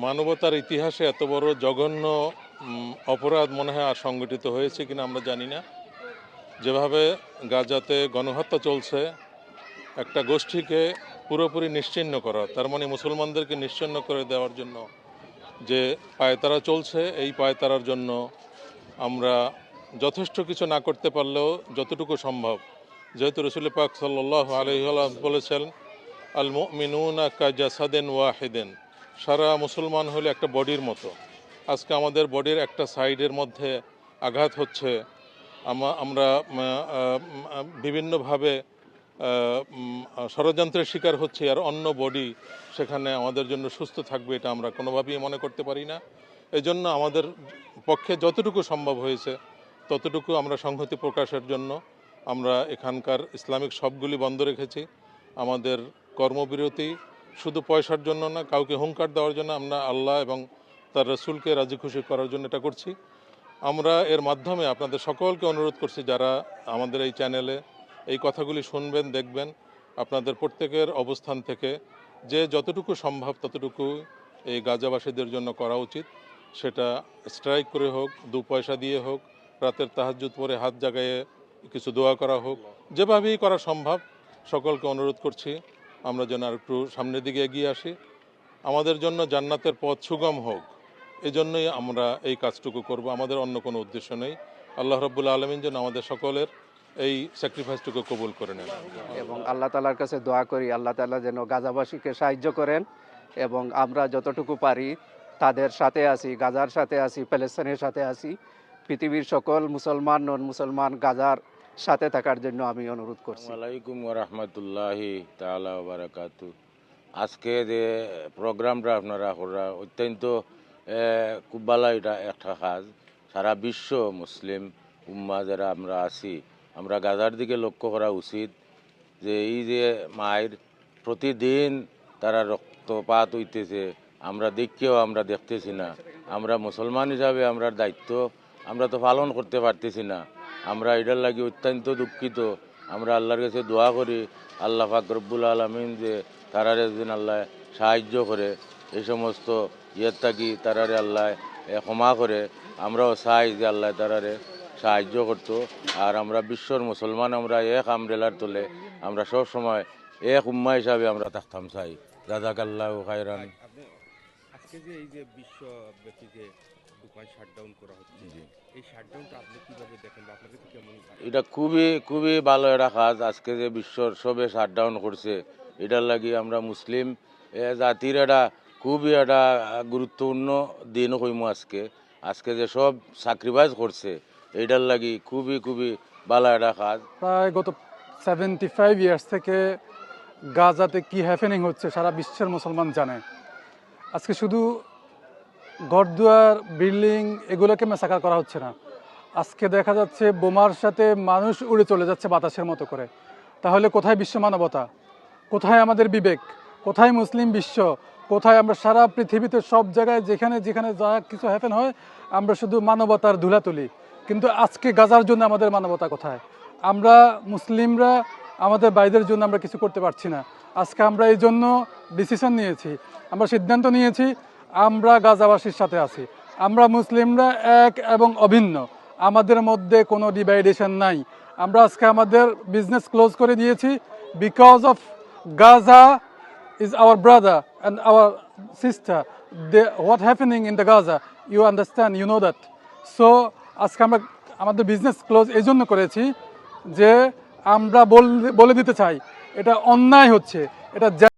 মানবতার ইতিহাসে এত বড় জঘন্য অপরাধ মনে হয় আর সংগঠিত হয়েছে কিনা আমরা জানি না। যেভাবে গাজাতে গণহত্যা চলছে, একটা গোষ্ঠীকে পুরোপুরি নিশ্চিহ্ন করা, তার মানে মুসলমানদেরকে নিশ্চিহ্ন করে দেওয়ার জন্য যে পায়তারা চলছে, এই পায়তারার জন্য আমরা যথেষ্ট কিছু না করতে পারলেও যতটুকু সম্ভব, যেহেতু রসুল পাক সাল্লাল্লাহু আলাইহি ওয়াসাল্লাম বলেছেন, আল মুমিনুনা কাজাসাদিন ওয়াহিদিন, সারা মুসলমান হলে একটা বডির মতো। আজকে আমাদের বডির একটা সাইডের মধ্যে আঘাত হচ্ছে, আমরা বিভিন্নভাবে ষড়যন্ত্রের শিকার হচ্ছি, আর অন্য বডি সেখানে আমাদের জন্য সুস্থ থাকবে এটা আমরা কোনোভাবেই মনে করতে পারি না। এজন্য আমাদের পক্ষে যতটুকু সম্ভব হয়েছে ততটুকু আমরা সংহতি প্রকাশের জন্য আমরা এখানকার ইসলামিক সবগুলি বন্ধ রেখেছি। আমাদের কর্মবিরতি শুধু পয়সার জন্য না, কাউকে হুঙ্কার দেওয়ার জন্য, আমরা আল্লাহ এবং তার রসুলকে রাজি খুশি করার জন্য এটা করছি। আমরা এর মাধ্যমে আপনাদের সকলকে অনুরোধ করছি, যারা আমাদের এই চ্যানেলে এই কথাগুলি শুনবেন, দেখবেন, আপনাদের প্রত্যেকের অবস্থান থেকে যে যতটুকু সম্ভব ততটুকু এই গাজাবাসীদের জন্য করা উচিত। সেটা স্ট্রাইক করে হোক, 2 পয়সা দিয়ে হোক, রাতের তাহাজ্জুদ পরে হাত জাগায়ে কিছু দোয়া করা হোক, যেভাবেই করা সম্ভব সকলকে অনুরোধ করছি আমরা যেন আর একটু সামনের দিকে এগিয়ে আসি। আমাদের জন্য জান্নাতের পথ সুগম হোক, এজন্যই আমরা এই কাজটুকু করব, আমাদের অন্য কোনো উদ্দেশ্য নেই। আল্লাহ রাব্বুল আলামিন যেন আমাদের সকলের এই স্যাক্রিফাইসটুকু কবুল করে নেন এবং আল্লাহ তাআলার কাছে দোয়া করি আল্লাহ তাআলা যেন গাজাবাসীকে সাহায্য করেন এবং আমরা যতটুকু পারি তাদের সাথে আছি, গাজার সাথে আছি, প্যালেস্তাইনের সাথে আছি। পৃথিবীর সকল মুসলমান নন মুসলমান গাজার সাথে থাকার জন্য আমি অনুরোধ করছি। আলাইকুম ওয়া রাহমাতুল্লাহি তাআলা ওয়া বারাকাতু। আজকে যে প্রোগ্রামটা আপনারা করা অত্যন্ত খুব ভালো, এটা একটা কাজ। সারা বিশ্ব মুসলিম উম্মাহ যারা আমরা আছি, আমরা গাজার দিকে লক্ষ্য করা উচিত যে এই যে মায়ের প্রতিদিন তারা রক্তপাত হইতেছে, আমরা দেখকেও আমরা দেখতেছি না। আমরা মুসলমান হিসাবে আমরা দায়িত্ব আমরা তো পালন করতে পারতেছি না। আমরা এটার লাগি অত্যন্ত দুঃখিত। আমরা আল্লাহর কাছে দোয়া করি আল্লাহ পাক রব্বুল আলামিন যে তারারে যেন আল্লাহ সাহায্য করে, এই সমস্ত ইয়ের থাকি তারারে আল্লাহ ক্ষমা করে। আমরাও চাই যে আল্লাহ তারারে সাহায্য করতো। আর আমরা বিশ্বর মুসলমান আমরা এক আমরেলার তলে আমরা সব সময় এক উম্মা হিসাবে আমরা থাকতাম চাই। জাযাকাল্লাহু খায়রান। আজকে যে এই যে বিশ্বব্যাপী যে দোকান শাটডাউন করা হচ্ছে, এই শাটডাউনটা আপনি কিভাবে দেখেন বা আপনাদের কেমন? এটা খুবই ভালো একটা কাজ। আজকে যে বিশ্বর সবে শাটডাউন করছে, এটার লাগি আমরা মুসলিম জাতির একটা খুবই একটা গুরুত্বপূর্ণ দিন হইমু। আজকে যে সব স্যাক্রিফাইস করছে, এটার লাগি খুবই ভালো একটা কাজ। প্রায় গত 75 ইয়ার্স থেকে গাজাতে কি হ্যাপেনিং হচ্ছে সারা বিশ্বের মুসলমান জানে। আজকে শুধু ঘরদুয়ার, বিল্ডিং এগুলোকে ম্যাসাকার করা হচ্ছে না, আজকে দেখা যাচ্ছে বোমার সাথে মানুষ উড়ে চলে যাচ্ছে বাতাসের মতো করে। তাহলে কোথায় বিশ্ব মানবতা, কোথায় আমাদের বিবেক, কোথায় মুসলিম বিশ্ব, কোথায় আমরা সারা পৃথিবীতে সব জায়গায় যেখানে যা কিছু হ্যাপেন হয় আমরা শুধু মানবতার ধুলা তুলি, কিন্তু আজকে গাজার জন্য আমাদের মানবতা কোথায়? আমরা মুসলিমরা আমাদের ভাইদের জন্য আমরা কিছু করতে পারছি না। আজকে আমরা এই জন্য ডিসিশন নিয়েছি, আমরা সিদ্ধান্ত নিয়েছি আমরা গাজাবাসীর সাথে আছি। আমরা মুসলিমরা এক এবং অভিন্ন, আমাদের মধ্যে কোনো ডিভাইডেশন নাই। আমরা আজকে আমাদের বিজনেস ক্লোজ করে দিয়েছি because of Gaza is our brother and our sister. What happening in the Gaza, you understand, you know that. So আজকে আমরা আমাদের বিজনেস ক্লোজ এই জন্য করেছি যে আমরা বলে দিতে চাই এটা অন্যায় হচ্ছে, এটা